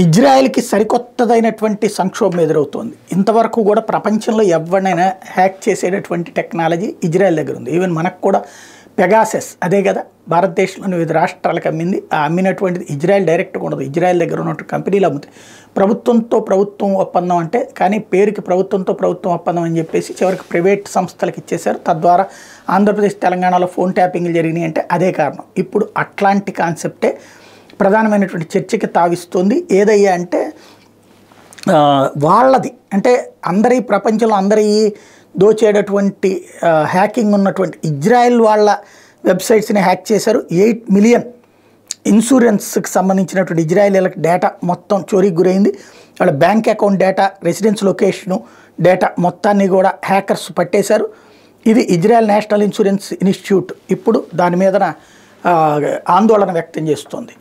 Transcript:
ఇజ్రాయెల్కి సరికొత్తదైనటువంటి సంక్షోభం ఎదురవుతోంది. ఇంతవరకు కూడా ప్రపంచంలో ఎవరినైనా హ్యాక్ చేసేటటువంటి టెక్నాలజీ ఇజ్రాయెల్ దగ్గర ఉంది. ఈవెన్ మనకు కూడా పెగాసెస్ అదే కదా భారతదేశంలోని వివిధ రాష్ట్రాలకు అమ్మింది. ఆ అమ్మినటువంటిది ఇజ్రాయెల్ డైరెక్ట్గా ఉండదు. ఇజ్రాయెల్ దగ్గర ఉన్నటువంటి కంపెనీలు అమ్ముతాయి. ప్రభుత్వంతో ప్రభుత్వం ఒప్పందం అంటే, కానీ పేరుకి ప్రభుత్వంతో ప్రభుత్వం ఒప్పందం అని చెప్పేసి చివరికి ప్రైవేట్ సంస్థలకు ఇచ్చేశారు. తద్వారా ఆంధ్రప్రదేశ్ తెలంగాణలో ఫోన్ ట్యాపింగ్లు జరిగినాయి అంటే అదే కారణం. ఇప్పుడు అట్లాంటి కాన్సెప్టే ప్రధానమైనటువంటి చర్చకి తావిస్తుంది. ఏదయ్యా అంటే వాళ్ళది అంటే అందరి ప్రపంచంలో అందరి దోచేటటువంటి హ్యాకింగ్ ఉన్నటువంటి ఇజ్రాయెల్ వాళ్ళ వెబ్సైట్స్ని హ్యాక్ చేశారు. 8 మిలియన్ ఇన్సూరెన్స్కి సంబంధించినటువంటి ఇజ్రాయెల్ డేటా మొత్తం చోరీకి గురైంది. వాళ్ళ bank account data, residence location data మొత్తాన్ని కూడా హ్యాకర్స్ పట్టేశారు. ఇది ఇజ్రాయెల్ నేషనల్ ఇన్సూరెన్స్ ఇన్స్టిట్యూట్ ఇప్పుడు దాని మీద ఆందోళన వ్యక్తం చేస్తోంది.